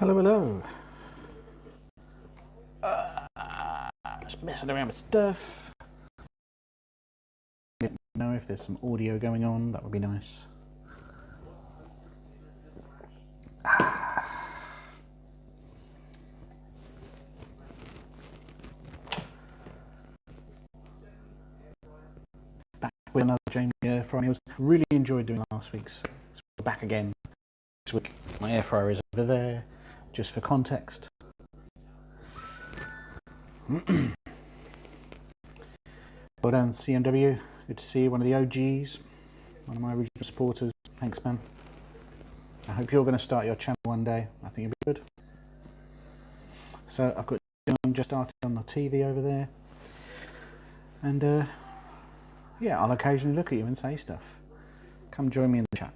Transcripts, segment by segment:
Hello, hello. Just messing around with stuff. Let me know if there's some audio going on, that would be nice. Back with another Jamie airfryer meals. Really enjoyed doing last week's. So we're back again this week. My air fryer is over there, just for context. Well done, CMW. Good to see you, one of the OGs, one of my original supporters. Thanks, man. I hope you're going to start your channel one day. I think it'll be good. So I've got John just started on the TV over there. And yeah, I'll occasionally look at you and say stuff. Come join me in the chat.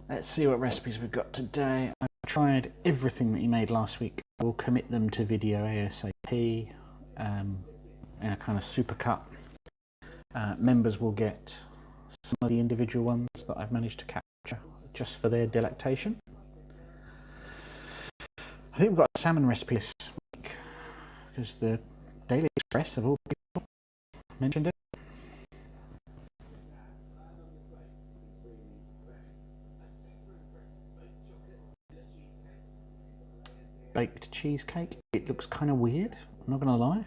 Let's see what recipes we've got today. I've tried everything that he made last week. I will commit them to video ASAP in a kind of super cut. Members will get some of the individual ones that I've managed to capture just for their delectation. I think we've got a salmon recipe this week because the Daily Express of all people mentioned it. Baked cheesecake. It looks kind of weird, I'm not going to lie.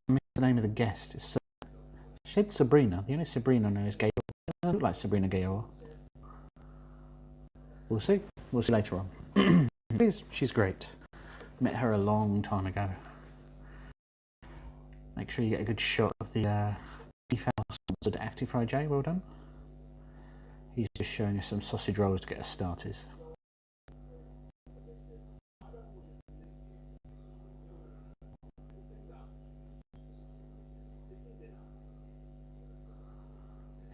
I missed the name of the guest. It's she said Sabrina. The only Sabrina I know is Gayor. It doesn't look like Sabrina Gayor. We'll see. We'll see later on. She's great. Met her a long time ago. Make sure you get a good shot of the beef house sponsored Active Fry J. Well done. He's just showing us some sausage rolls to get us started.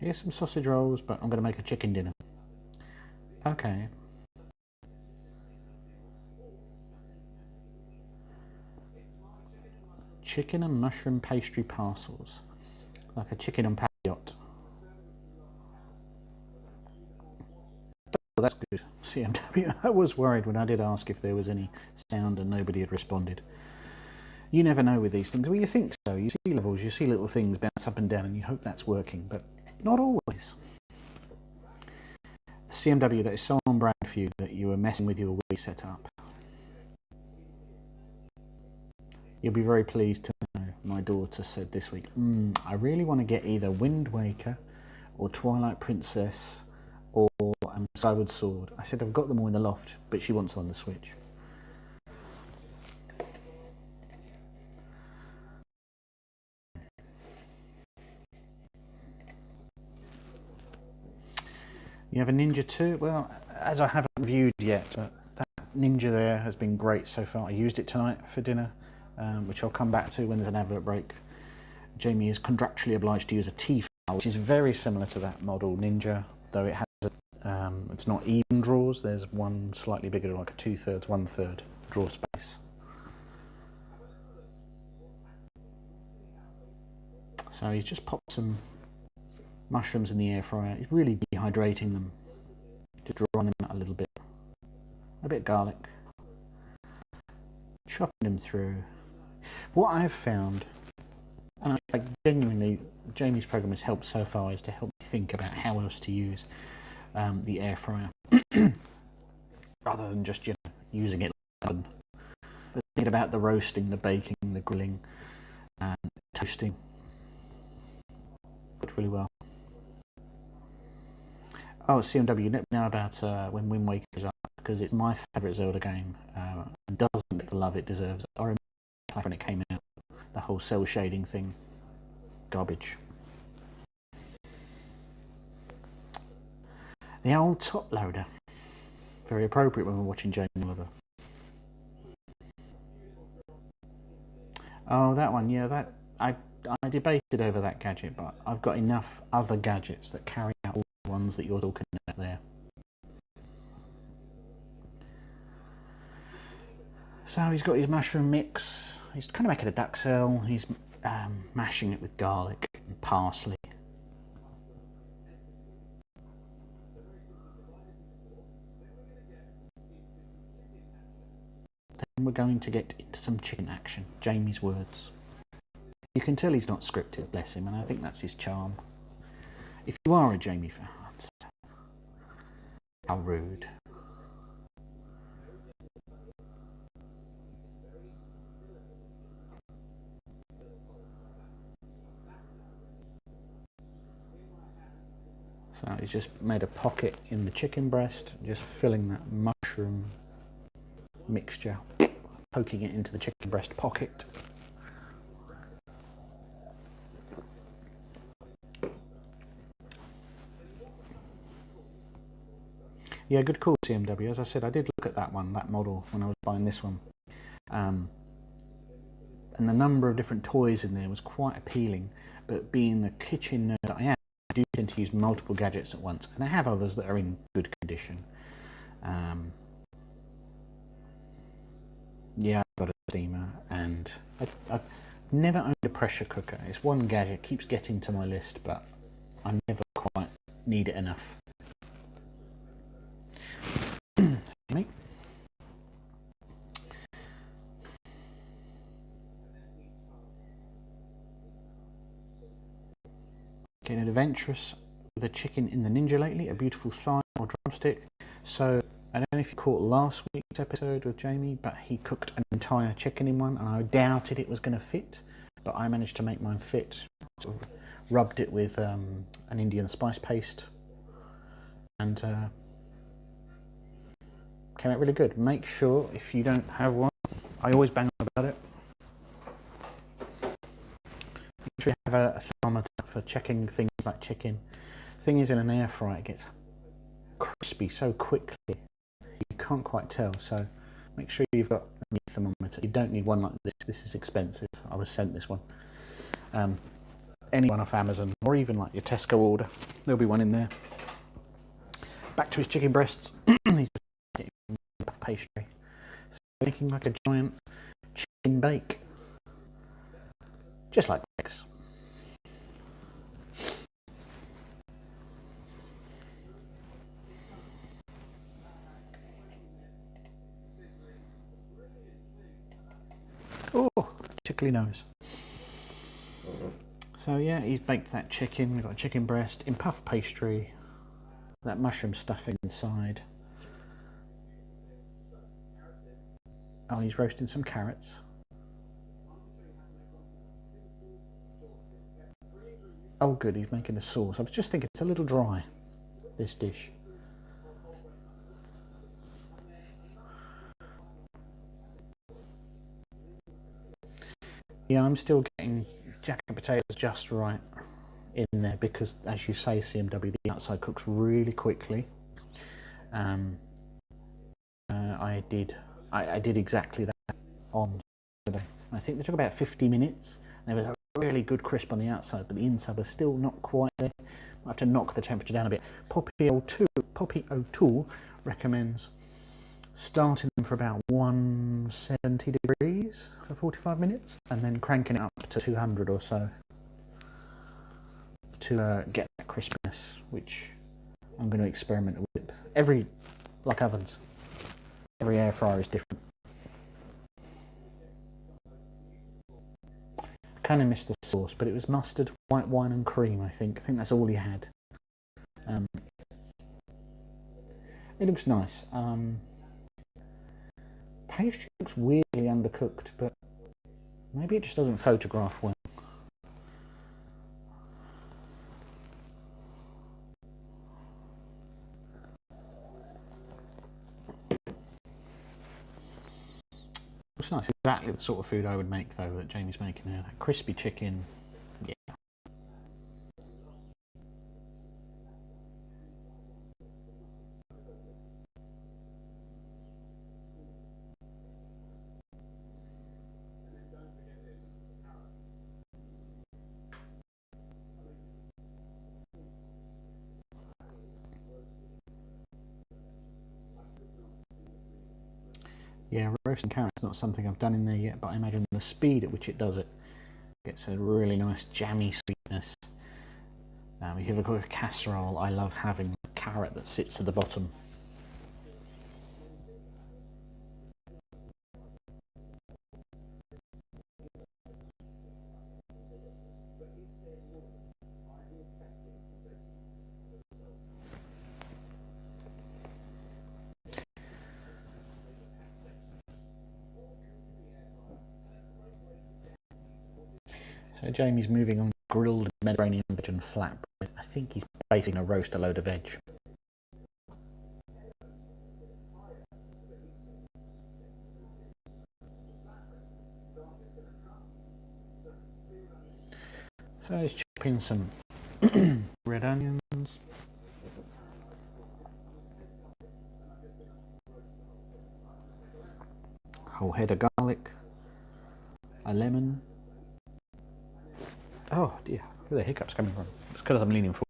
Here's some sausage rolls, but I'm going to make a chicken dinner. Okay. Chicken and mushroom pastry parcels. Like a chicken and paddy-yacht. Well, that's good. CMW. I was worried when I did ask if there was any sound and nobody had responded. You never know with these things. Well, you think so. You see levels, you see little things bounce up and down and you hope that's working, but not always. CMW, that is so on brand for you that you were messing with your Wii setup. You'll be very pleased to know my daughter said this week, I really want to get either Wind Waker or Twilight Princess or Skyward Sword. I said I've got them all in the loft, but she wants on the Switch. You have a Ninja 2? Well, as I haven't reviewed yet, but that Ninja there has been great so far. I used it tonight for dinner, which I'll come back to when there's an advert break. Jamie is contractually obliged to use a T-file, which is very similar to that model Ninja, though it has it's not even drawers. There's one slightly bigger, like a 2/3, 1/3 drawer space. So he's just popped some mushrooms in the air fryer. He's really dehydrating them, just drying them out a little bit. A bit of garlic, chopping them through. What I've found, and I genuinely, Jamie's program has helped so far, is to help me think about how else to use the air fryer rather than just using it like an oven. But thinking about the roasting, the baking, the grilling, and toasting. Worked really well. Oh, CMW, let me know about when Wind Waker is up, because it's my favourite Zelda game and doesn't get the love it deserves. I remember when it came out, the whole cell shading thing, garbage. The old top loader, very appropriate when we're watching Jamie Oliver. Oh, that one, yeah, that I I debated over that gadget, but I've got enough other gadgets that carry out all the ones that you're talking about there. So he's got his mushroom mix. He's kind of making a duxelle. He's mashing it with garlic and parsley. Then we're going to get into some chicken action. Jamie's words. You can tell he's not scripted, bless him, and I think that's his charm. If you are a Jamie fan, how rude. So he's just made a pocket in the chicken breast, just filling that mushroom mixture, poking it into the chicken breast pocket. Yeah, good call, CMW. As I said, I did look at that one, that model, when I was buying this one. And the number of different toys in there was quite appealing, but being the kitchen nerd that I am, I do tend to use multiple gadgets at once, and I have others that are in good condition. Yeah, I've got a steamer, and I've never owned a pressure cooker. It's one gadget, keeps getting to my list, but I never quite need it enough. Getting adventurous with a chicken in the Ninja lately, a beautiful thigh or drumstick. So I don't know if you caught last week's episode with Jamie, but he cooked an entire chicken in one, and I doubted it was going to fit, but I managed to make mine fit. Sort of rubbed it with an Indian spice paste, and came out really good. Make sure, if you don't have one, I always bang on about it, make sure you have a thermometer for checking things like chicken. Thing is, in an air fryer it gets crispy so quickly you can't quite tell, so make sure you've got a meat thermometer. You don't need one like this. This is expensive. I was sent this one. Anyone off Amazon, or even like your Tesco order, there'll be one in there. Back to his chicken breasts. He's getting puff pastry, so making like a giant chicken bake, just like bakes. Oh, tickly nose. So yeah, he's baked that chicken. We've got a chicken breast in puff pastry, that mushroom stuffing inside. Oh, he's roasting some carrots. Oh good, he's making a sauce. I was just thinking it's a little dry, this dish. Yeah, I'm still getting jack and potatoes just right in there, because as you say, CMW, the outside cooks really quickly. I did exactly that on Saturday. I think they took about 50 minutes. They were really good crisp on the outside, but the inside was still not quite there. I have to knock the temperature down a bit. Poppy O2 recommends starting them for about 170 degrees for 45 minutes and then cranking it up to 200 or so to get that crispiness, which I'm going to experiment with. Like ovens, every air fryer is different. Kind of missed the sauce, but it was mustard, white wine and cream, I think. I think that's all he had. It looks nice. Pastry looks weirdly undercooked, but maybe it just doesn't photograph well. It's nice. Exactly the sort of food I would make, though, that Jamie's making now. That crispy chicken. Yeah. Yeah, roasting carrot's not something I've done in there yet, but I imagine the speed at which it does it gets a really nice jammy sweetness. If you ever cook a casserole, I love having the carrot that sits at the bottom. So Jamie's moving on grilled Mediterranean veg and flatbread. I think he's basically going to roast a load of veg. So he's chopping some red onions. Whole head of garlic. A lemon. Oh dear, where are the hiccups coming from? It's because I'm leaning forward.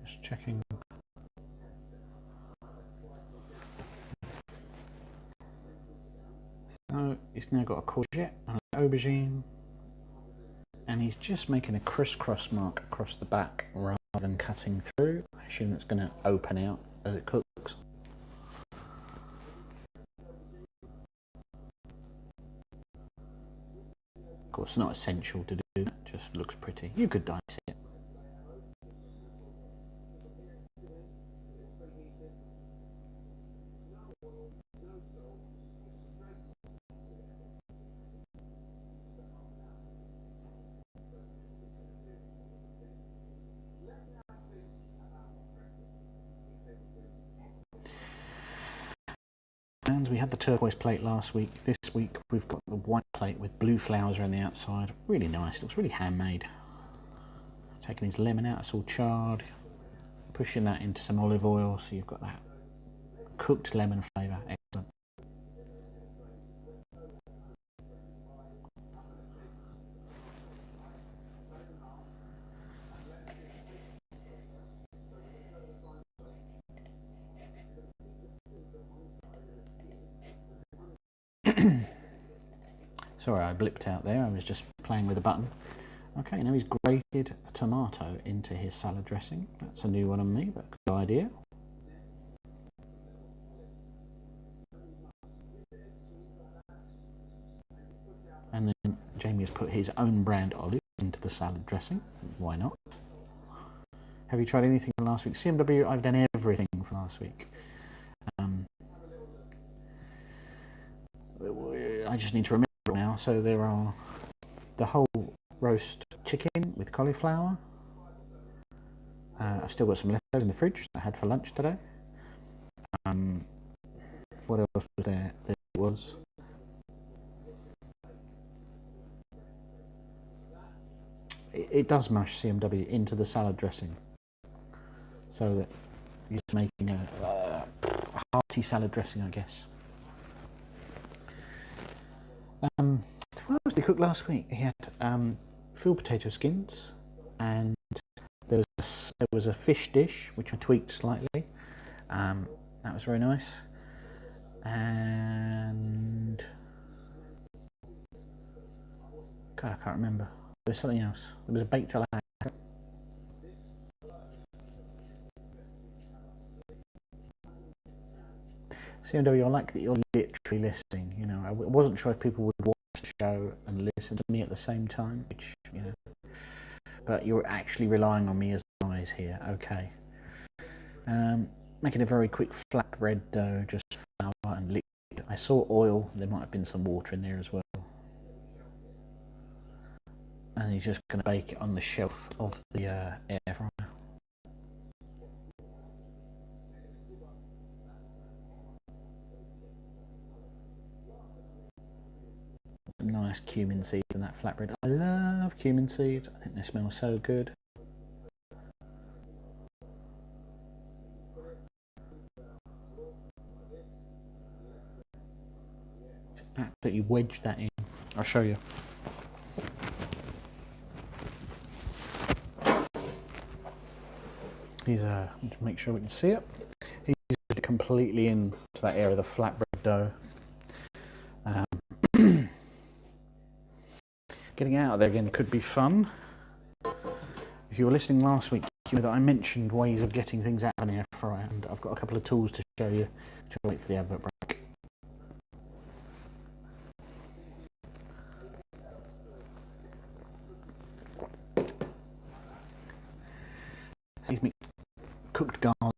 Just checking. So he's now got a courgette and an aubergine, and he's just making a crisscross mark across the back rather than cutting through. I assume it's going to open out as it cooks. Of course, it's not essential to do that, just looks pretty. You could dice it. And we had the turquoise plate last week. This week we've got the white plate with blue flowers around the outside. Really nice, looks really handmade. Taking his lemon out, it's all charred. Pushing that into some olive oil so you've got that cooked lemon flavour. Excellent. Sorry, I blipped out there. I was just playing with a button. Okay, now he's grated a tomato into his salad dressing. That's a new one on me, but good idea. And then Jamie has put his own brand olive into the salad dressing. Why not? Have you tried anything from last week? CMW, I've done everything from last week. I just need to remember it now. So there are the whole roast chicken with cauliflower. I've still got some leftovers in the fridge that I had for lunch today. What else was there? There was it does mash CMW into the salad dressing so that you're just making a hearty salad dressing, I guess. What else did he cook last week? He had filled potato skins, and there was a fish dish which I tweaked slightly. That was very nice. And God, I can't remember. There was something else. There was a baked salad. CMW, I like that you're literally listening. You know, I wasn't sure if people would watch the show and listen to me at the same time, which, you know, but you're actually relying on me as the eyes here. Okay. Making a very quick flatbread dough, just flour and liquid. I saw oil. There might have been some water in there as well. And he's just going to bake it on the shelf of the air fryer. Some nice cumin seeds in that flatbread. I love cumin seeds. I think they smell so good. absolutely wedge that in. I'll show you. He's to make sure we can see it. He's completely into that area of the flatbread dough. Getting out of there again could be fun. If you were listening last week, you know that I mentioned ways of getting things out of an air fryer, and I've got a couple of tools to show you. Which I'll wait for the advert break. Excuse me. Cooked garlic.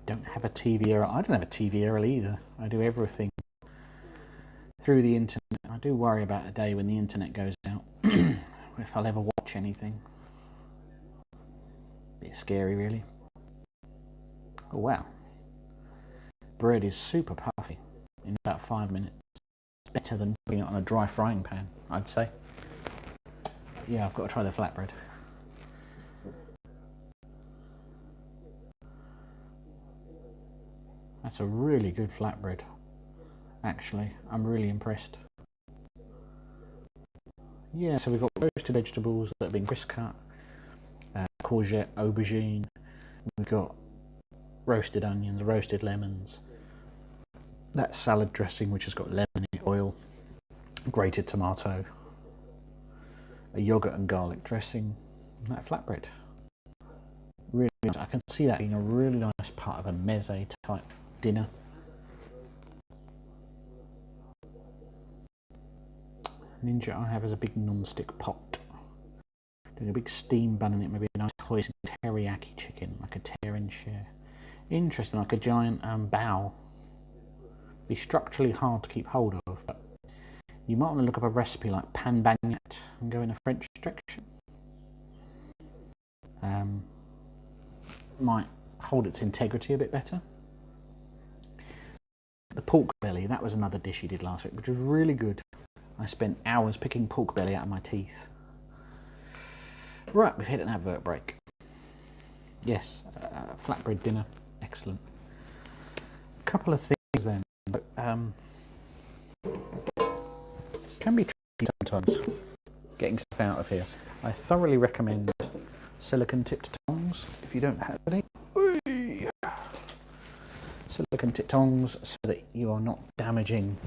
Don't have a TV error. I don't have a TV error either. I do everything through the internet. I do worry about a day when the internet goes out, if I'll ever watch anything. Bit scary, really. Oh wow. Bread is super puffy in about 5 minutes. It's better than putting it on a dry frying pan, I'd say. Yeah, I've got to try the flatbread. That's a really good flatbread, actually. I'm really impressed. Yeah, so we've got roasted vegetables that have been crisp cut, courgette, aubergine. We've got roasted onions, roasted lemons. That salad dressing, which has got lemon in it, oil, grated tomato, a yogurt and garlic dressing, and that flatbread. Really nice. I can see that being a really nice part of a meze type dinner. Ninja I have is a big non-stick pot. Doing a big steam bun in it, maybe a nice hoisin teriyaki chicken, like a tear and share. Interesting, like a giant bao. Be structurally hard to keep hold of, but you might want to look up a recipe like pan bagnat and go in a French direction. Might hold its integrity a bit better. The pork belly, that was another dish you did last week, which was really good. I spent hours picking pork belly out of my teeth. Right, we've hit an advert break. Yes, flatbread dinner, excellent. A couple of things then, but can be tricky sometimes getting stuff out of here. I thoroughly recommend silicone tipped tongs if you don't have any. Silicone tipped tongs so that you are not damaging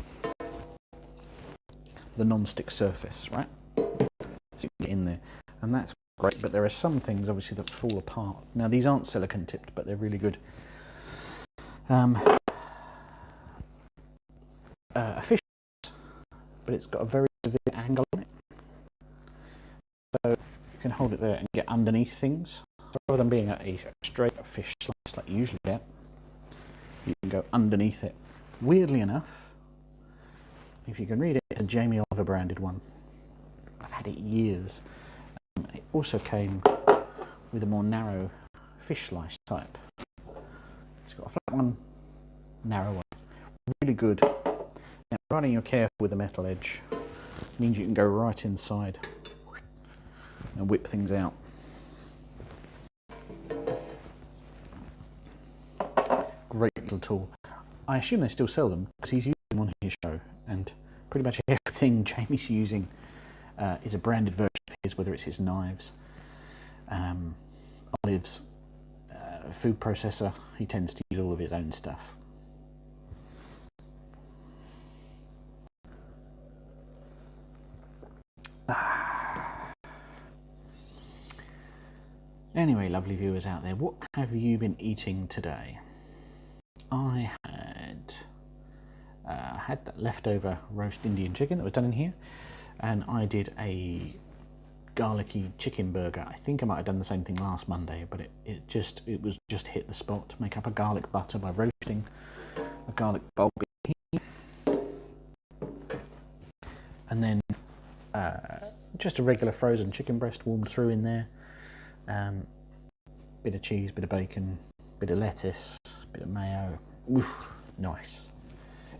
the non-stick surface, right? So you get in there, and that's great, but there are some things obviously that fall apart. Now these aren't silicone tipped, but they're really good. A fish, but it's got a very severe angle on it, so you can hold it there and get underneath things. So rather than being a straight fish slice like you usually get, you can go underneath it. Weirdly enough, if you can read it, it's a Jamie Oliver branded one. I've had it years. It also came with a more narrow fish slice type. It's got a flat one, narrow one. Really good. Now, providing you're careful with the metal edge, means you can go right inside and whip things out. Great little tool. I assume they still sell them because he's using them on his show, and pretty much everything Jamie's using is a branded version of his, whether it's his knives, olives, food processor. He tends to use all of his own stuff. Anyway, lovely viewers out there, what have you been eating today? I had that leftover roast Indian chicken that was done in here, and I did a garlicky chicken burger. I think I might have done the same thing last Monday, but it was just hit the spot. Make up a garlic butter by roasting a garlic bulb in here, and then just a regular frozen chicken breast warmed through in there. Bit of cheese, bit of bacon, bit of lettuce, bit of mayo. Oof, nice.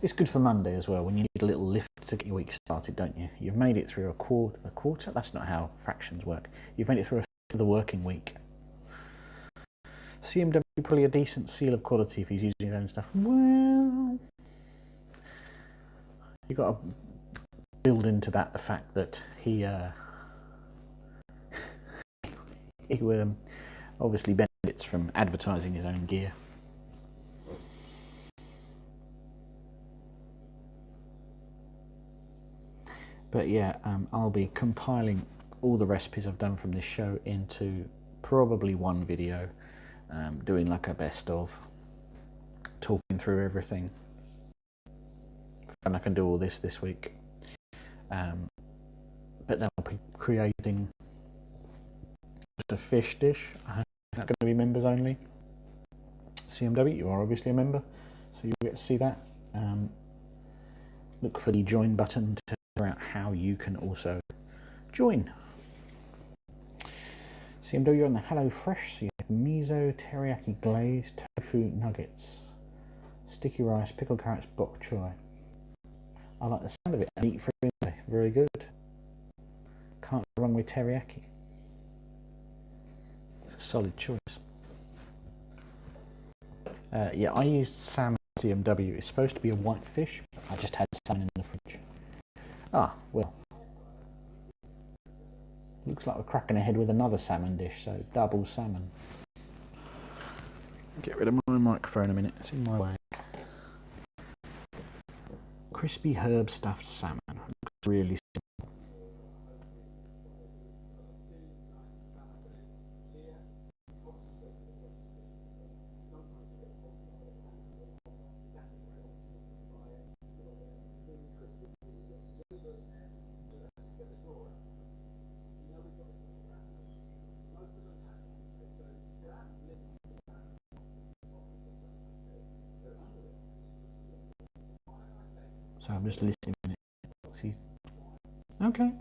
It's good for Monday as well, when you need a little lift to get your week started, don't you? You've made it through a quarter? That's not how fractions work. You've made it through a fifth of the working week. CMW probably a decent seal of quality if he's using his own stuff. Well, You've got to build into that the fact that he obviously benefits from advertising his own gear. But yeah, I'll be compiling all the recipes I've done from this show into probably one video, doing like a best of, talking through everything. And I can do all this week. But then I'll be creating just a fish dish. It's not going to be members only. CMW, you are obviously a member, so you'll get to see that. Look for the join button to figure out how you can also join. CMW on the Hello Fresh, so you have miso, teriyaki glaze, tofu nuggets, sticky rice, pickled carrots, bok choy. I like the sound of it. Meat free, very good. Can't go wrong with teriyaki. It's a solid choice. Yeah, I used salmon CMW. It's supposed to be a white fish. I just had salmon in the fridge. Ah, well. Looks like we're cracking ahead with another salmon dish, so double salmon. Get rid of my microphone a minute, it's in my way. Crispy herb stuffed salmon. Looks really simple. So I'm just listening a minute. See? Okay.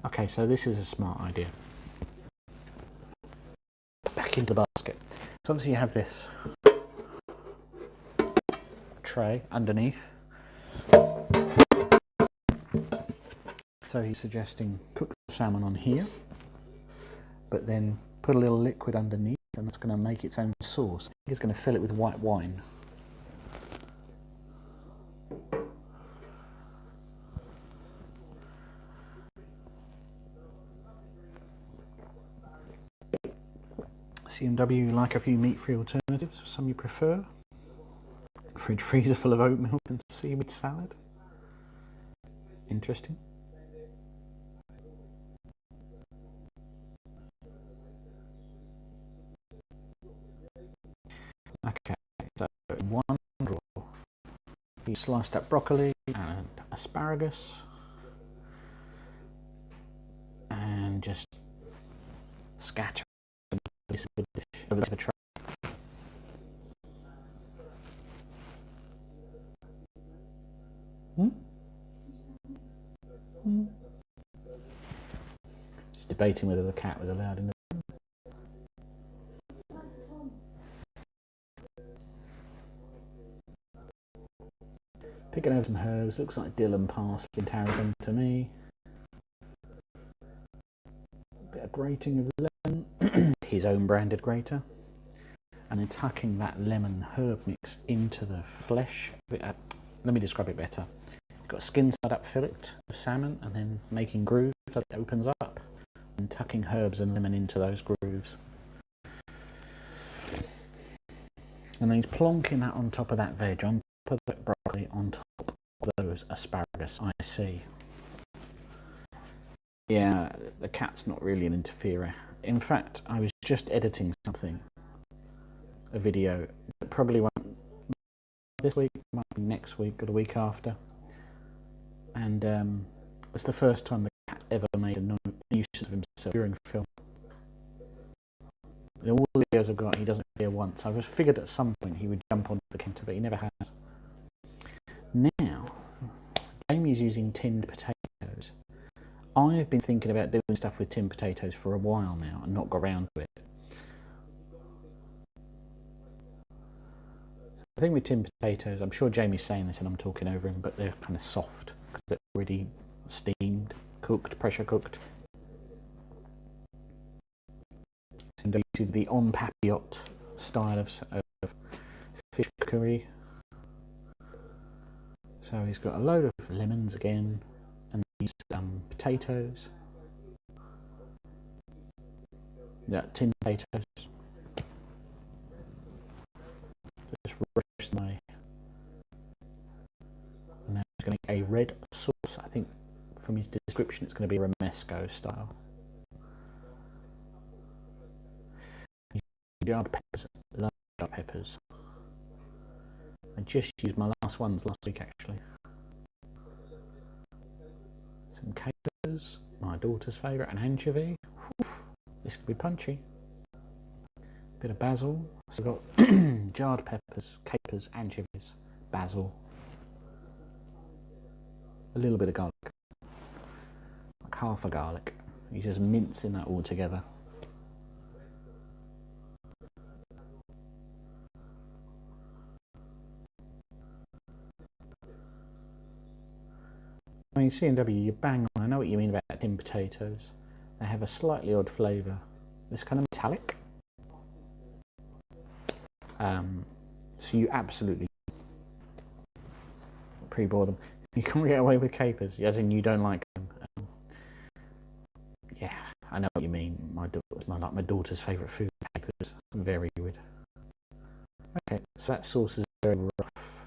Okay, so this is a smart idea. Back into the basket. So obviously you have this tray underneath. So he's suggesting cook the salmon on here, but then put a little liquid underneath, and that's going to make its own sauce. He's going to fill it with white wine. CMW, like a few meat-free alternatives, some you prefer. Fridge freezer full of oat milk and seaweed salad. Interesting. Okay, so one drawer. He sliced up broccoli and asparagus, and just scatter this over the tray. Just debating whether the cat was allowed in the room. Picking over some herbs, looks like dill and parsley and tarragon to me. Bit of grating of lemon, his own branded grater, and then tucking that lemon herb mix into the flesh. Let me describe it better. You've got a skin side up fillet of salmon, and then making grooves so it opens up, and tucking herbs and lemon into those grooves. And then he's plonking that on top of that veg, on top of that broccoli, on top of those asparagus. I see. Yeah, the cat's not really an interferer. In fact, I was just editing something, a video that probably won't this week, might be next week or the week after. And it's the first time the cat ever made a use of himself during film. In all the videos I've got, he doesn't appear once. I was figured at some point he would jump onto the counter, but he never has. Now, Jamie's using tinned potatoes. I've been thinking about doing stuff with tinned potatoes for a while now and not got around to it. The thing with tinned potatoes, I'm sure Jamie's saying this and I'm talking over him, but they're kind of soft because they're already steamed, cooked, pressure cooked. The on papillote style of fish curry. So he's got a load of lemons again, and these potatoes. Yeah, tin potatoes. Just roast my. Now he's going to make a red sauce. I think from his description it's going to be romesco style. Jarred peppers, love jarred peppers. I just used my last ones last week actually. Some capers, my daughter's favourite, an anchovy. Whew, this could be punchy. Bit of basil. So we've got jarred peppers, capers, anchovies, basil. A little bit of garlic. Like half a garlic. You're just mincing that all together. I mean, C&W, you bang on. I know what you mean about tin potatoes. They have a slightly odd flavour. It's kind of metallic. So you absolutely pre-boil them. You can't get away with capers, as in you don't like them. Yeah, I know what you mean. My daughter's favourite food, capers. Very good. Okay, so that sauce is very rough.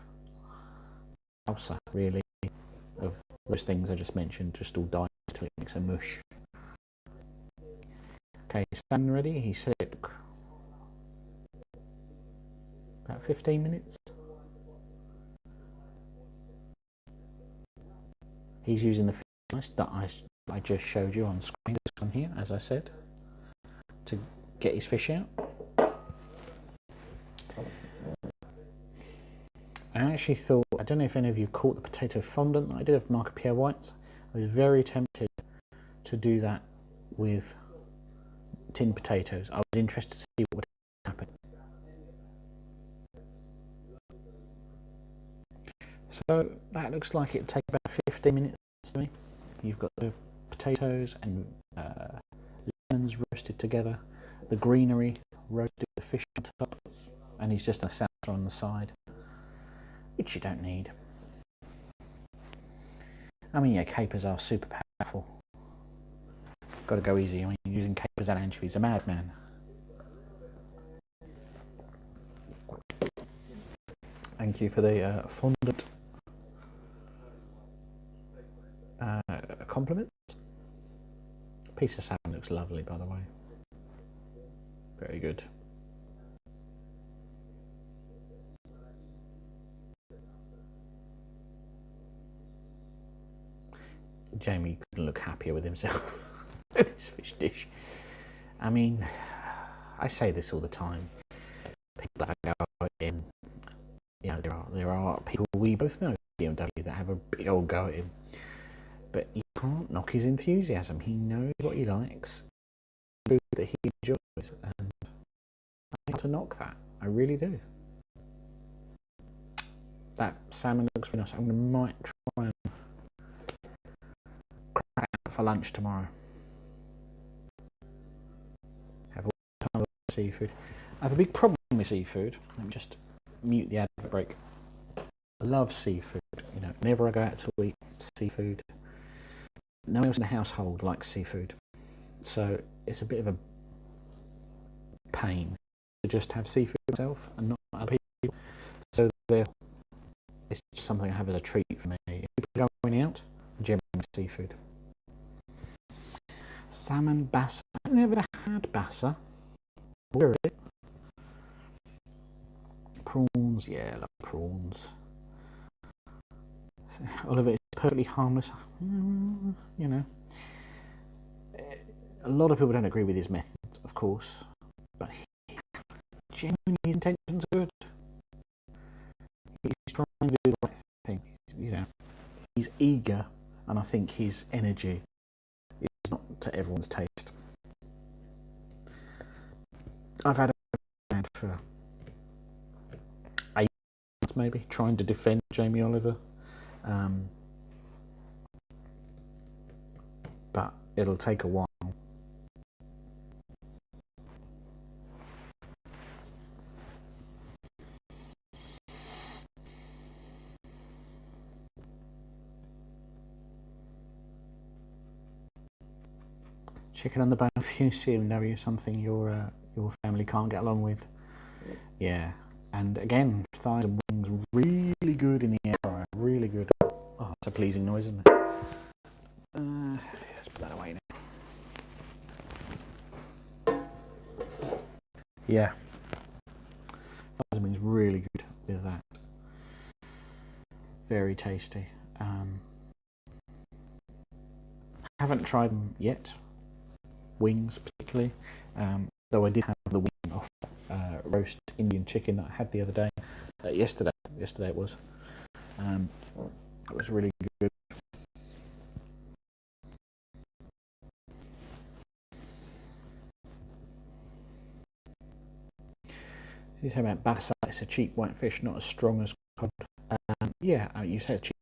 Salsa, really, of those things I just mentioned, just all diced till it makes a mush. Okay, salmon ready. He said it took about 15 minutes. He's using the fish that I just showed you on screen, this one here, as I said, to get his fish out. I actually thought, I don't know if any of you caught the potato fondant that I did of Marco Pierre White's. I was very tempted to do that with tin potatoes. I was interested to see what would happen. So that looks like it'd take about 15 minutes to me. You've got the potatoes and lemons roasted together, the greenery roasted with the fish on top, and he's just a salsa on the side, which you don't need. I mean, yeah, capers are super powerful. Got to go easy. I mean, using capers and anchovies, a madman. Thank you for the fondant compliment. Piece of salmon looks lovely, by the way. Very good. Jamie couldn't look happier with himself with his fish dish. I mean, I say this all the time. People have a go at him. You know, there are people we both know at BMW that have a big old go at him. But you can't knock his enthusiasm. He knows what he likes, food that he enjoys, and I have to knock that. I really do. That salmon looks very nice. I might try and crack it out for lunch tomorrow. Have all the time with seafood. I have a big problem with seafood. Let me just mute the advert break. I love seafood. You know, whenever I go out to eat seafood, no one else in the household likes seafood, so it's a bit of a pain to just have seafood myself and not other people. So it's just something I have as a treat for me. If people going out, generally seafood. Salmon bassa. I've never had bassa. Where is it? Prawns, yeah, I love prawns. All of it is perfectly harmless. You know, a lot of people don't agree with his methods, of course, but genuinely his intentions are good. He's trying to do the right thing. You know, he's eager, and I think his energy is not to everyone's taste. I've had a bad for 8 months, maybe, trying to defend Jamie Oliver. But it'll take a while. Chicken on the bone for you, CMW, something your family can't get along with. Yeah, and again, thighs and wings really good in the air fryer, really good. Oh, it's a pleasing noise, isn't it? Let's put that away now. Yeah, thighs and wings really good with that. Very tasty. Haven't tried them yet, wings particularly, though I did have the wing off roast Indian chicken that I had the other day, yesterday it was. It was really good. You say about basa, it's a cheap white fish, not as strong as cod. Yeah, you say it's cheap.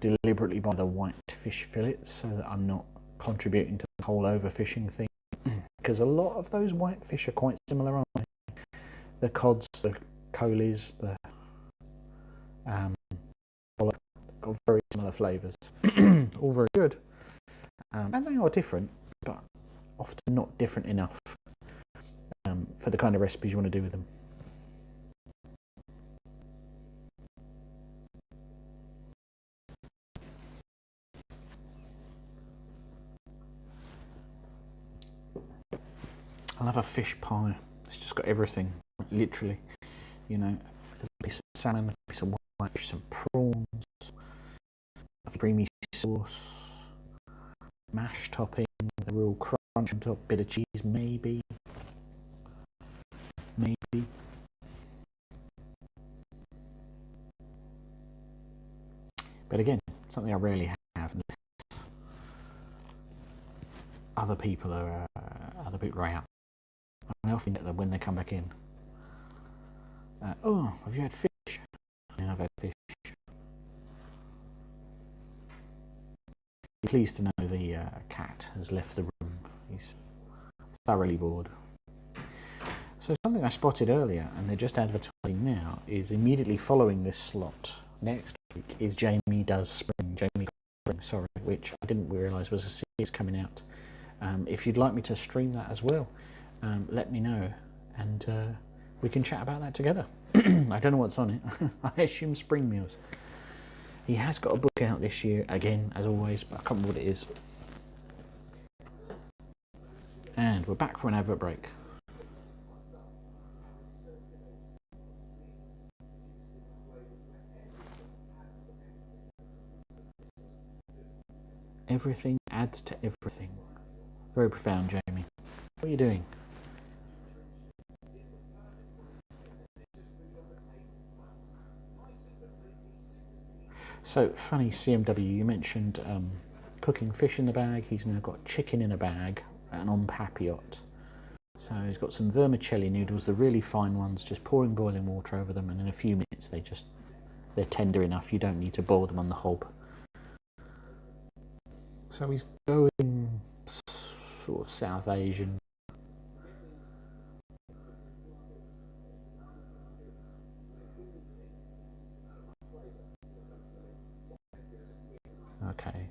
Deliberately buy the white fish fillets so that I'm not contributing to the whole overfishing thing, because a lot of those white fish are quite similar, aren't they? The cods, the coalies, the got very similar flavours, all very good, and they are different, but often not different enough for the kind of recipes you want to do with them. I love a fish pie. It's just got everything, literally. You know, a piece of salmon, a piece of white fish, some prawns, a creamy sauce, mash topping, with a real crunch on top, bit of cheese, maybe. But again, something I rarely have. Other people are out. I often get them when they come back in. Oh, have you had fish? Yeah, I've had fish. I'm pleased to know the cat has left the room. He's thoroughly bored. So something I spotted earlier, and they're just advertising now, is immediately following this slot next week is Jamie Does Spring, which I didn't realise was a series coming out. If you'd like me to stream that as well, let me know, and we can chat about that together. I don't know what's on it. I assume spring meals. He has got a book out this year, again, as always, but I can't remember what it is. And we're back for an advert break. Everything adds to everything. Very profound, Jamie. What are you doing? So, funny, CMW, you mentioned cooking fish in the bag. He's now got chicken in a bag and on papillote. So he's got some vermicelli noodles, the really fine ones, just pouring boiling water over them, and in a few minutes they're tender enough, you don't need to boil them on the hob. So he's going sort of South Asian. Okay.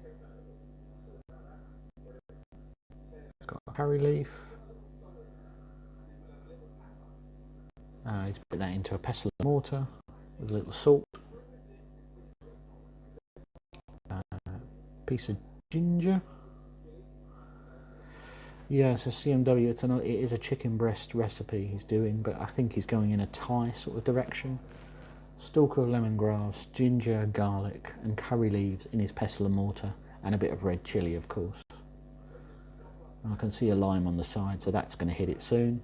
He's got curry leaf. He's put that into a pestle and mortar with a little salt. Piece of ginger. Yeah, so CMW, it is a chicken breast recipe he's doing, but I think he's going in a Thai sort of direction. Stalk of lemongrass, ginger, garlic, and curry leaves in his pestle and mortar, and a bit of red chilli, of course. I can see a lime on the side, so that's going to hit it soon.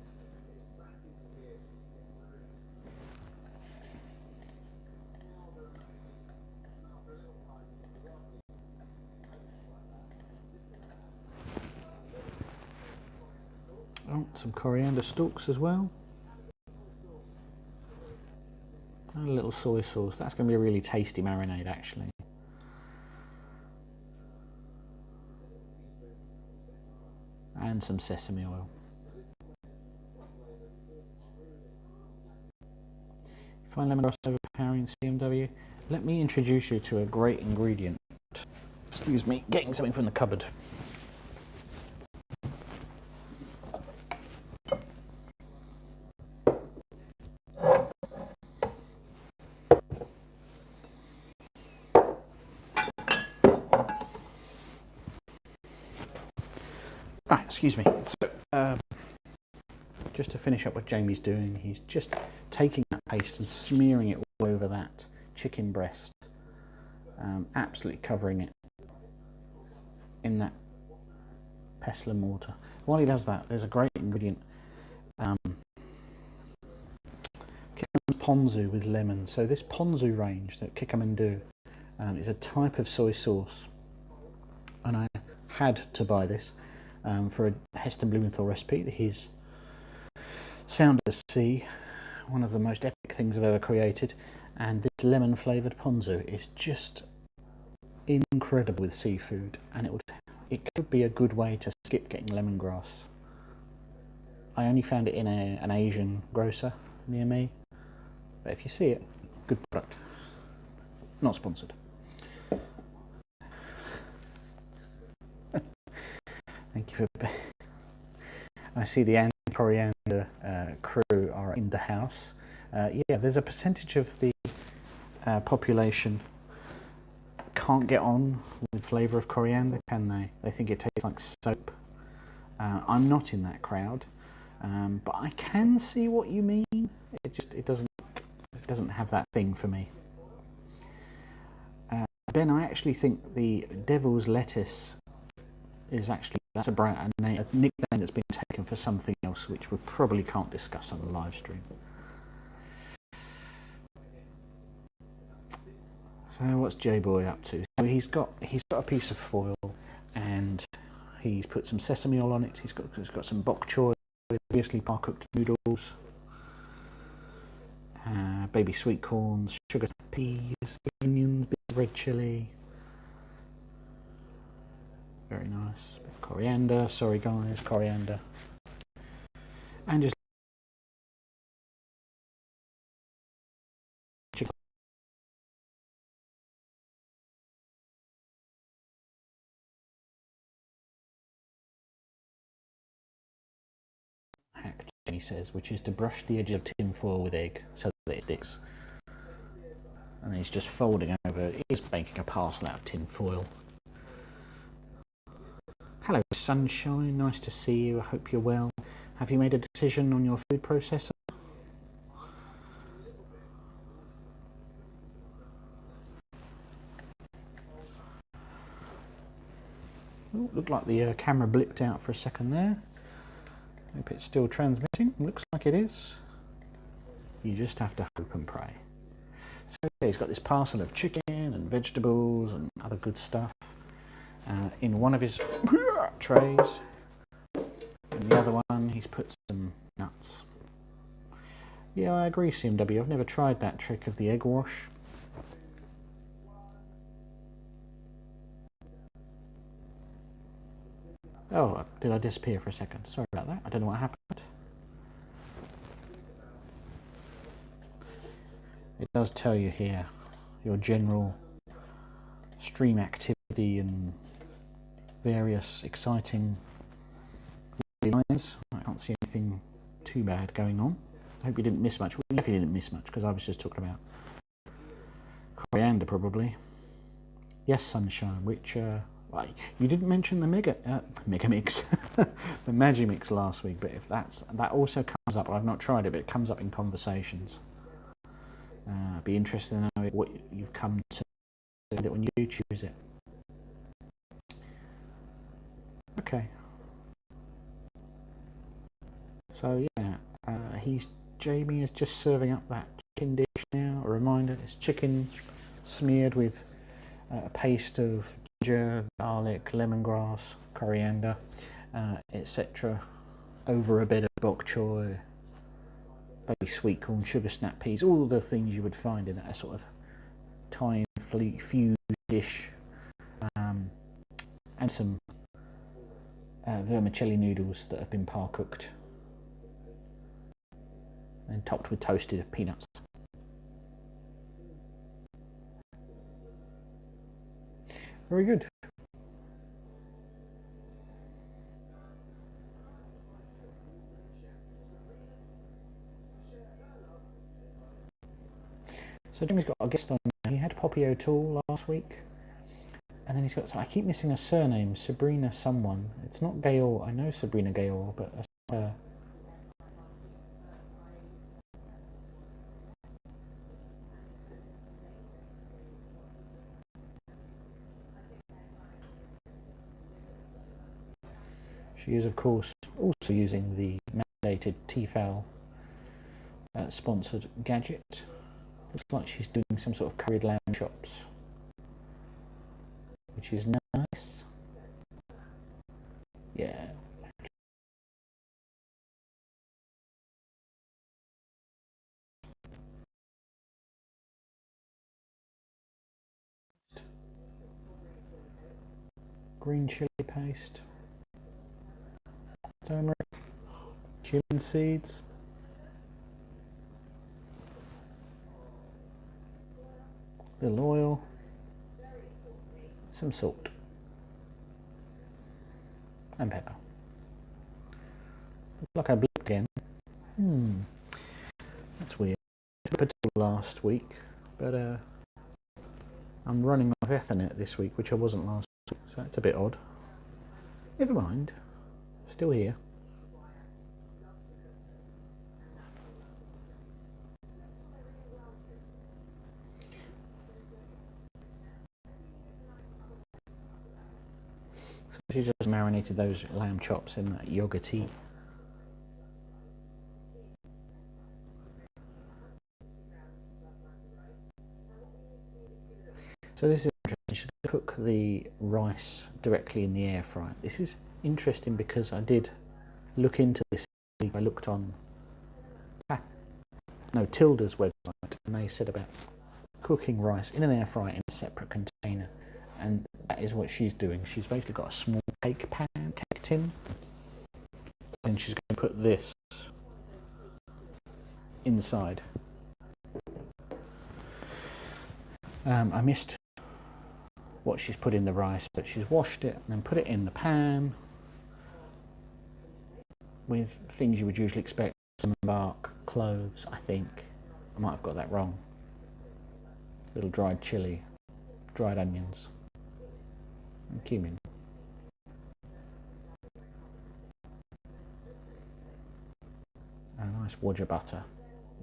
Oh, some coriander stalks as well. And a little soy sauce. That's going to be a really tasty marinade, actually. And some sesame oil. Find lemongrass overpowering, CMW. Let me introduce you to a great ingredient. Excuse me, getting something from the cupboard. Excuse me. So, just to finish up what Jamie's doing, he's just taking that paste and smearing it all over that chicken breast, absolutely covering it in that pestle and mortar. While he does that, there's a great ingredient, ponzu with lemon. So this ponzu range that Kikkoman do is a type of soy sauce, and I had to buy this for a Heston Blumenthal recipe. His Sound of the Sea, one of the most epic things I've ever created, and this lemon flavoured ponzu is just incredible with seafood, and it could be a good way to skip getting lemongrass. I only found it in an Asian grocer near me, but if you see it, good product. Not sponsored. Thank you for. I see the anti-coriander crew are in the house. Yeah, there's a percentage of the population can't get on with flavour of coriander, can they? They think it tastes like soap. I'm not in that crowd, but I can see what you mean. It doesn't have that thing for me. Ben, I actually think the devil's lettuce is actually, that's a nickname that's been taken for something else, which we probably can't discuss on the live stream. So what's J-Boy up to? So he's got a piece of foil, and he's put some sesame oil on it. He's got some bok choy, previously par-cooked noodles, baby sweet corns, sugar peas, onions, bit of red chilli. Very nice. Bit of coriander, sorry guys, coriander. And just hack, Jenny says, which is to brush the edge of tin foil with egg so that it sticks. And he's just folding over, he's making a parcel out of tin foil. Hello sunshine, nice to see you, I hope you're well. Have you made a decision on your food processor? Oh, looked like the camera blipped out for a second there. Hope it's still transmitting, looks like it is. You just have to hope and pray. So he's got this parcel of chicken and vegetables and other good stuff in one of his trays. In the other one he's put some nuts. Yeah, I agree, CMW. I've never tried that trick of the egg wash. Oh, did I disappear for a second? Sorry about that. I don't know what happened. It does tell you here your general stream activity and various exciting lines. I can't see anything too bad going on. I hope you didn't miss much. Well, you definitely didn't miss much because I was just talking about coriander probably. Yes, sunshine, which well, you didn't mention the mega mix, the Magimix last week, but if that also comes up, I've not tried it, but it comes up in conversations. I'd be interested to know what you've come to that when you do choose it. Okay. So yeah, Jamie is just serving up that chicken dish now. A reminder, it's chicken smeared with a paste of ginger, garlic, lemongrass, coriander, etc. over a bit of bok choy, baby sweet corn, sugar snap peas, all the things you would find in a sort of Thai fused dish, and some vermicelli noodles that have been par-cooked and topped with toasted peanuts. Very good. So Jimmy's got a guest on now. He had Poppy O'Toole last week. And then he's got, I keep missing a surname, Sabrina someone. It's not Gayor, I know Sabrina Gayor, but that's her. She is, of course, also using the mandated Tefal sponsored Gadget. Looks like she's doing some sort of curried lamb chops, which is nice. Yeah. Green chili paste. Turmeric. Cumin seeds. Little oil. Some salt. And pepper. Looks like I blipped again. That's weird. I took it last week, but I'm running off Ethernet this week, which I wasn't last week, so it's a bit odd. Never mind. Still here. So she just marinated those lamb chops in that yogurty. So this is interesting. You should cook the rice directly in the air fryer. This is interesting because I did look into this. I looked on Tilda's website, and they said about cooking rice in an air fryer in a separate container, and that is what she's doing. She's basically got a small cake tin, and she's going to put this inside. I missed what she's put in the rice, but she's washed it and then put it in the pan with things you would usually expect: cinnamon bark, cloves, I think. I might have got that wrong. Little dried chili, dried onions, and cumin. And a nice wodge of butter.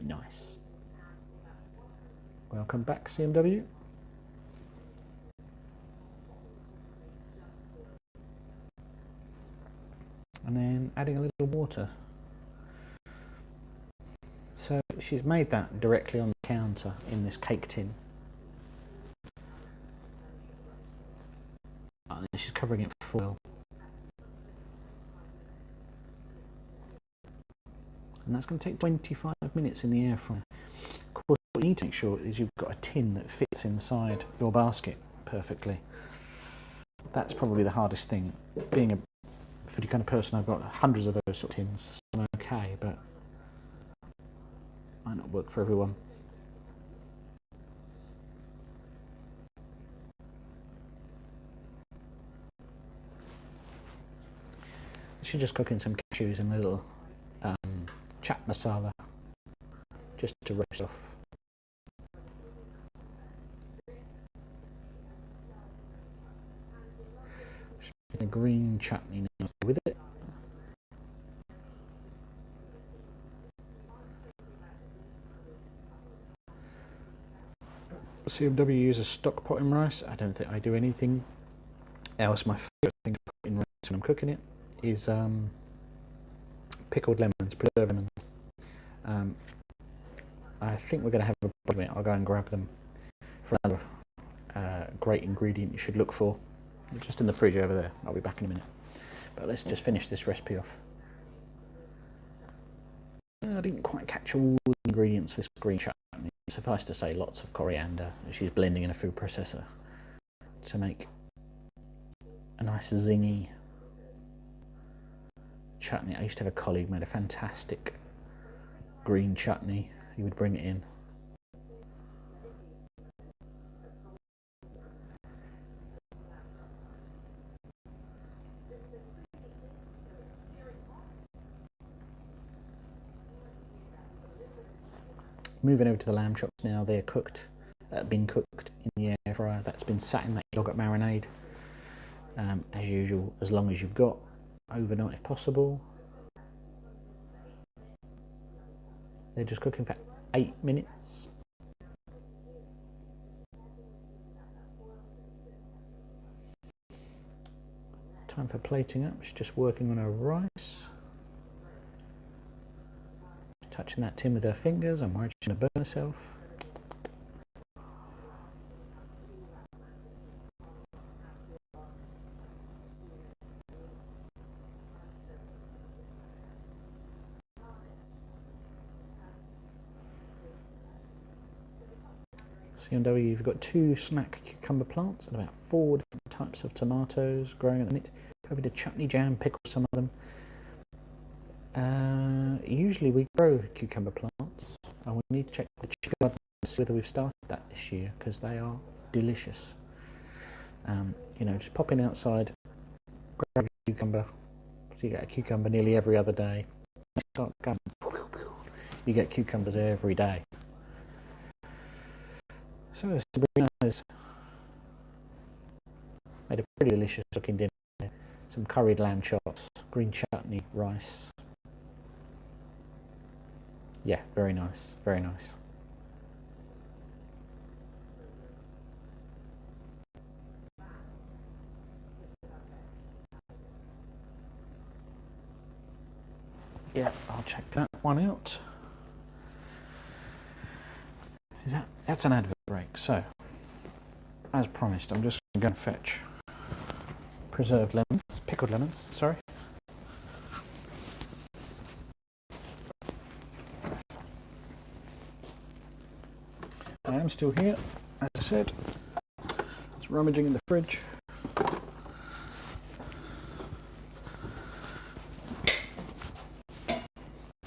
Nice. Welcome back, CMW. And then adding a little water. So she's made that directly on the counter in this cake tin. And she's covering it with foil. And that's going to take 25 minutes in the air fryer. Of course, what you need to make sure is you've got a tin that fits inside your basket perfectly. That's probably the hardest thing. Being a foodie kind of person, I've got hundreds of those sort of tins, so I'm okay, but might not work for everyone. She's just cooking some cashews in a little chat masala, just to roast off. Just making a green chutney now with it. CMW uses stock potting rice. I don't think I do anything else. My favourite thing to put in rice when I'm cooking it is pickled lemons, preserved lemons. I think we're going to have a problem. I'll go and grab them for another great ingredient you should look for. Just in the fridge over there. I'll be back in a minute. But let's just finish this recipe off. I didn't quite catch all the ingredients for this green chutney. Suffice to say, lots of coriander. She's blending in a food processor to make a nice zingy chutney. I used to have a colleague who made a fantastic green chutney. He would bring it in. Moving over to the lamb chops now. They're cooked, been cooked in the air fryer. That's been sat in that yogurt marinade, as usual, as long as you've got, overnight if possible. They're just cooking for 8 minutes. Time for plating up. She's just working on her rice. Touching that tin with her fingers. I'm worried she's going to burn herself. CMW, you've got 2 snack cucumber plants and about 4 different types of tomatoes growing at the minute. A bit of chutney jam, pickle some of them. Usually we grow cucumber plants, and we need to check the chicken garden to see whether we've started that this year, because they are delicious. You know, just popping outside, grab a cucumber, so you get a cucumber nearly every other day. You get cucumbers every day. So it's really nice. Made a pretty delicious looking dinner. Some curried lamb chops, green chutney, rice. Yeah, very nice, very nice. Yeah, I'll check that one out. That's an advert break. So, as promised, I'm just going to fetch preserved lemons, pickled lemons, sorry. I am still here, as I said. It's rummaging in the fridge.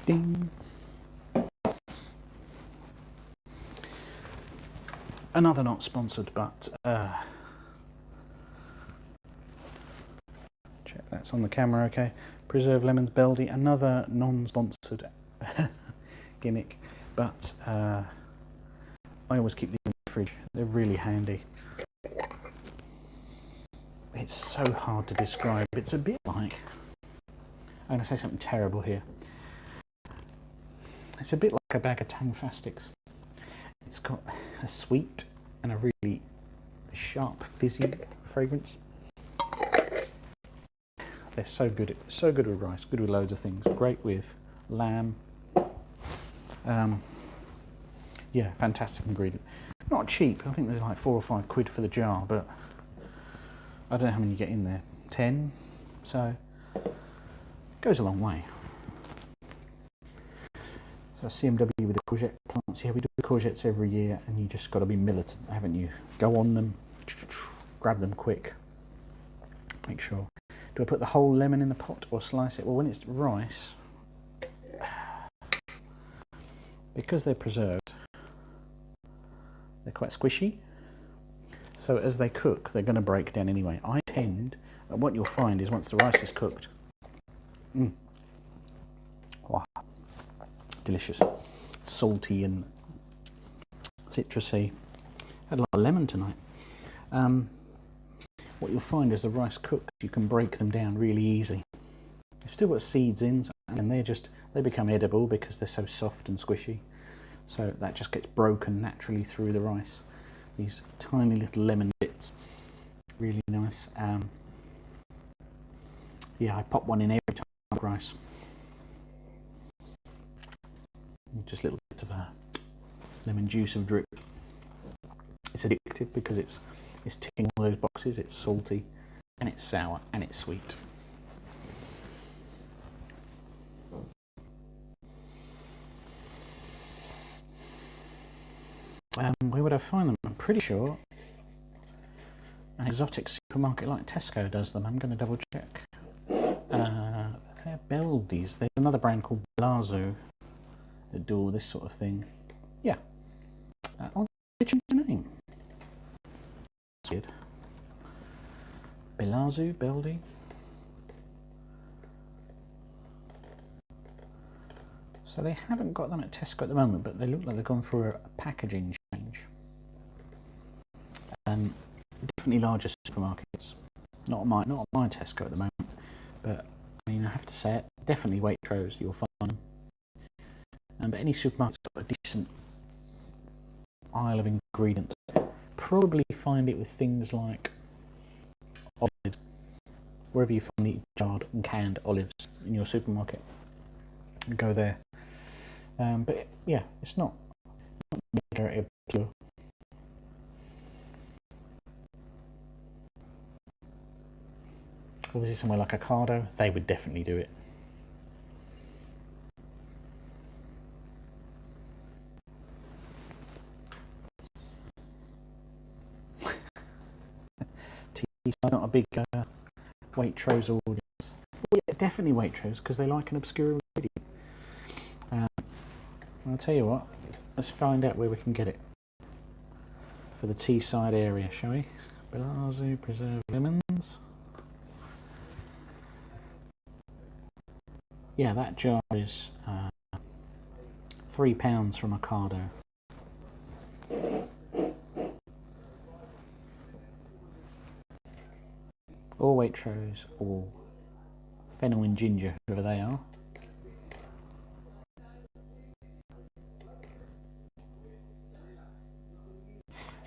Ding. Another not sponsored, but check that's on the camera, okay. Preserved lemons, Beldy, another non-sponsored gimmick, but I always keep these in the fridge. They're really handy. It's so hard to describe. It's a bit like, I'm going to say something terrible here. It's a bit like a bag of Tangfastics. It's got a sweet and a really sharp, fizzy fragrance. They're so good with rice, good with loads of things. Great with lamb. Yeah, fantastic ingredient. Not cheap. I think there's like 4 or 5 quid for the jar, but I don't know how many you get in there. 10. So it goes a long way. So CMW with the courgette plants. Yeah, we do courgettes every year, and you just got to be militant, haven't you? Go on them, grab them quick. Make sure. Do I put the whole lemon in the pot or slice it? Well, when it's rice, because they're preserved, they're quite squishy. So as they cook, they're going to break down anyway. I tend, what you'll find is once the rice is cooked, wow, delicious, salty and citrusy. Had a lot of lemon tonight. What you'll find is the rice cooks, you can break them down really easily. They've still got seeds in, and they become edible because they're so soft and squishy. So that just gets broken naturally through the rice. These tiny little lemon bits, really nice. Yeah, I pop one in every time I cook rice. Just a little bit of lemon juice of drip. It's addictive because it's ticking all those boxes. It's salty, and it's sour, and it's sweet. Where would I find them? I'm pretty sure an exotic supermarket like Tesco does them. I'm going to double check. They're Beldies. There's another brand called Blazo that do all this sort of thing. Yeah. Oh, they changed the name. That's weird. Belazu, Beldi. So they haven't got them at Tesco at the moment, but they look like they've gone through a packaging change. And definitely larger supermarkets. Not my Tesco at the moment, but I mean I have to say it. Definitely Waitrose, you'll find them. But any supermarket's got a decent aisle of ingredients. Probably find it with things like olives. Wherever you find the jarred and canned olives in your supermarket, go there. But yeah, it's not mega pure. Obviously, somewhere like Ocado, they would definitely do it. I'm not a big Waitrose audience. Well, yeah, definitely Waitrose because they like an obscure ingredient. I'll tell you what, let's find out where we can get it for the Teesside area, shall we? Bilazu preserved lemons. Yeah, that jar is £3 from Ocado. Or Waitrose, or Fennel and Ginger, whoever they are.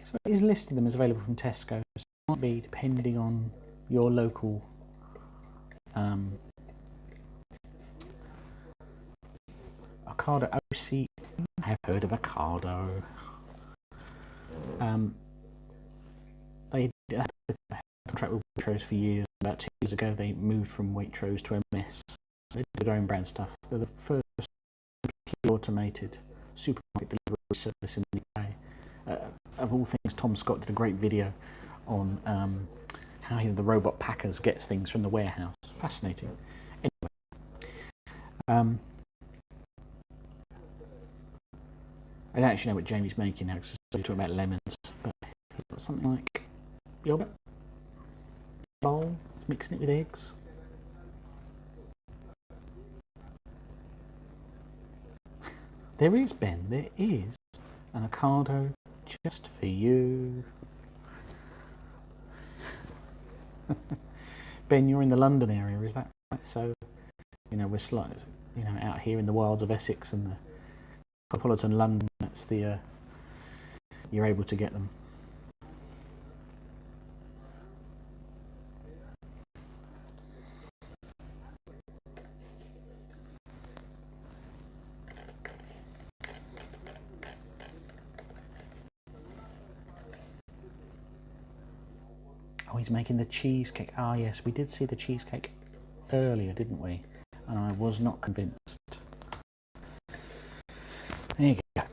So it is listed them as available from Tesco. So it might be depending on your local Ocado OC. I have heard of Ocado. They had a contract with Waitrose for years. About 2 years ago, they moved from Waitrose to MS. They did their own brand stuff. They're the first automated supermarket delivery service in the UK. Of all things, Tom Scott did a great video on how the robot packers gets things from the warehouse. Fascinating. Anyway, I don't actually know what Jamie's making now because he's talking about lemons, but he's got something like yogurt, bowl, mixing it with eggs. There is, Ben, there is an Ocado just for you. Ben, you're in the London area, is that right? So, you know, we're slightly, you know, out here in the wilds of Essex and the Metropolitan London, that's the, you're able to get them. Oh, he's making the cheesecake. Ah, yes, we did see the cheesecake earlier, didn't we? And I was not convinced. There you go.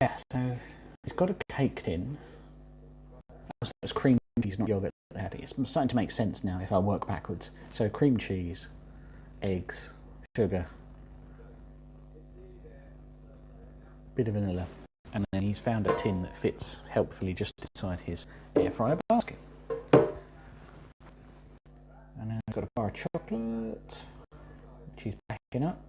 Yeah, so he's got a cake tin. It's cream cheese, not yogurt. It's starting to make sense now if I work backwards. So cream cheese, eggs, sugar, bit of vanilla. And then he's found a tin that fits helpfully just inside his air fryer basket. And then I've got a bar of chocolate, which he's backing up.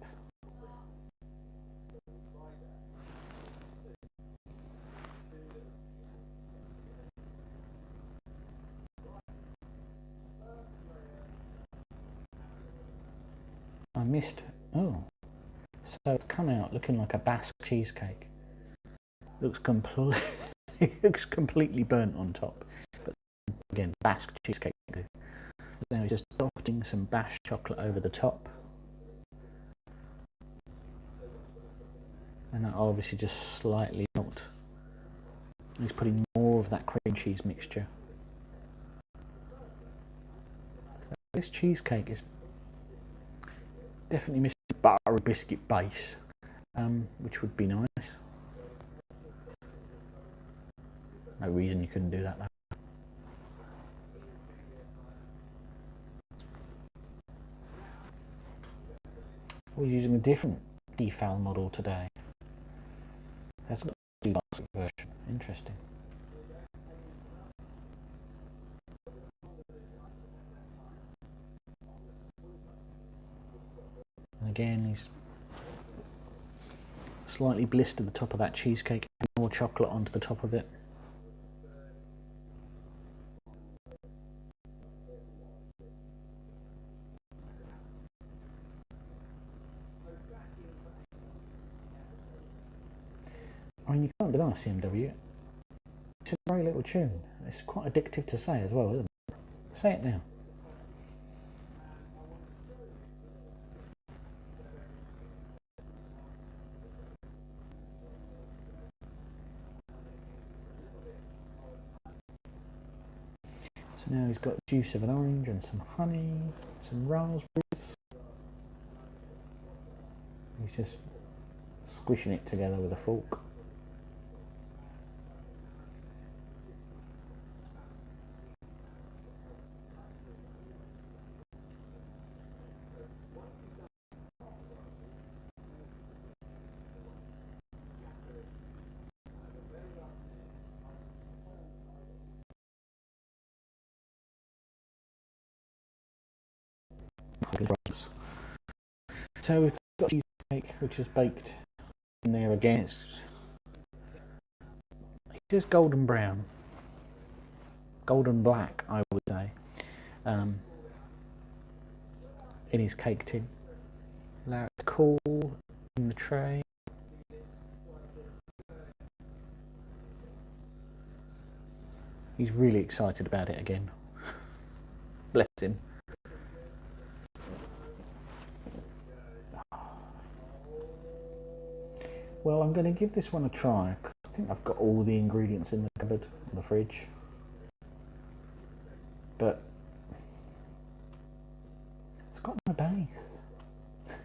I missed, oh, so it's come out looking like a Basque cheesecake. Looks completely burnt on top. But again, Basque cheesecake. Now he's just dotting some Basque chocolate over the top. And that'll obviously just slightly melt. And he's putting more of that cream cheese mixture. So this cheesecake is definitely missing butter biscuit base, which would be nice. No reason you couldn't do that though. We're using a different defoul model today. That's got a basket version. Interesting. again, he's slightly blistered the top of that cheesecake, more chocolate onto the top of it. I mean, you can't deny CMW. It's a great little tune. It's quite addictive to say as well, isn't it? Say it now. So now he's got juice of an orange and some honey, some raspberries. He's just squishing it together with a fork. So we've got cheesecake, which is baked in there again. It's just golden brown, golden black, I would say, in his cake tin. Allow it to cool in the tray. He's really excited about it again. Bless him. Well, I'm going to give this one a try. I think I've got all the ingredients in the cupboard, in the fridge. But it's got no base.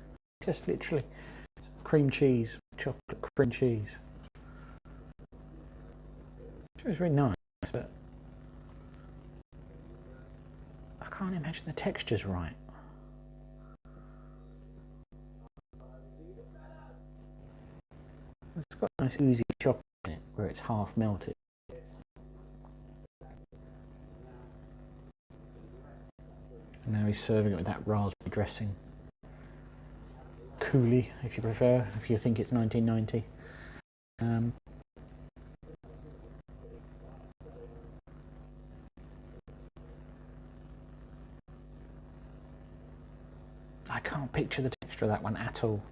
Just literally cream cheese, chocolate cream cheese. It was very nice, but I can't imagine the texture's right. It's got a nice oozy chocolate in it where it's half melted. And now he's serving it with that raspberry dressing. Coulis, if you prefer, if you think it's 1990. I can't picture the texture of that one at all.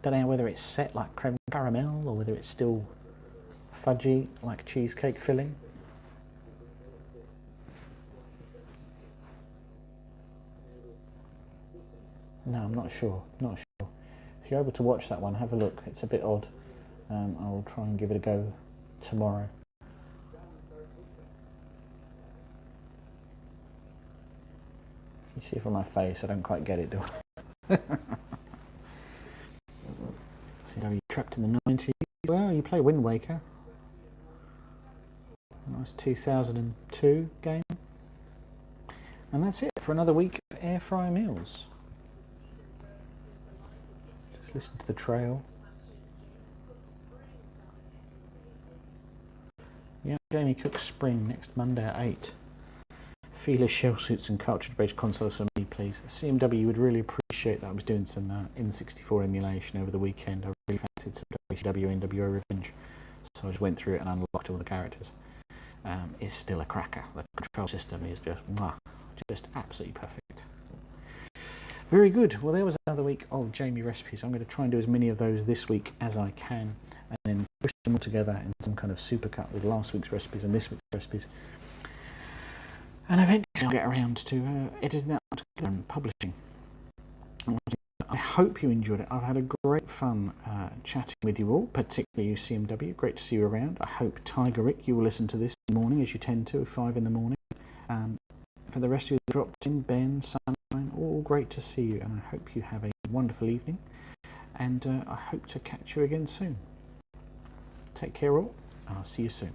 Don't know whether it's set like creme caramel or whether it's still fudgy like cheesecake filling. No, I'm not sure. Not sure. If you're able to watch that one, have a look. It's a bit odd. I'll try and give it a go tomorrow. You see from my face, I don't quite get it, do I? See how you trapped in the 90s. Well, you play Wind Waker. Nice 2002 game. And that's it for another week of air fryer meals. Just listen to the trail. Yeah, Jamie Cook's Spring next Monday at 8. Feeler shell suits and cartridge-based consoles for me, please. CMW would really appreciate that. I was doing some N64 emulation over the weekend. I really fancied some WCW NWO Revenge, so I just went through it and unlocked all the characters. It's still a cracker. The control system is just absolutely perfect. Very good. Well, there was another week of Jamie recipes. I'm going to try and do as many of those this week as I can, and then push them all together in some kind of supercut with last week's recipes and this week's recipes. And eventually I'll get around to editing that together and publishing. I hope you enjoyed it. I've had a great fun chatting with you all, particularly you CMW. Great to see you around. I hope Tiger Rick, you will listen to this in the morning as you tend to at 5 in the morning. For the rest of you that dropped in, Ben, Sunshine, all great to see you, and I hope you have a wonderful evening. And I hope to catch you again soon. Take care all, and I'll see you soon.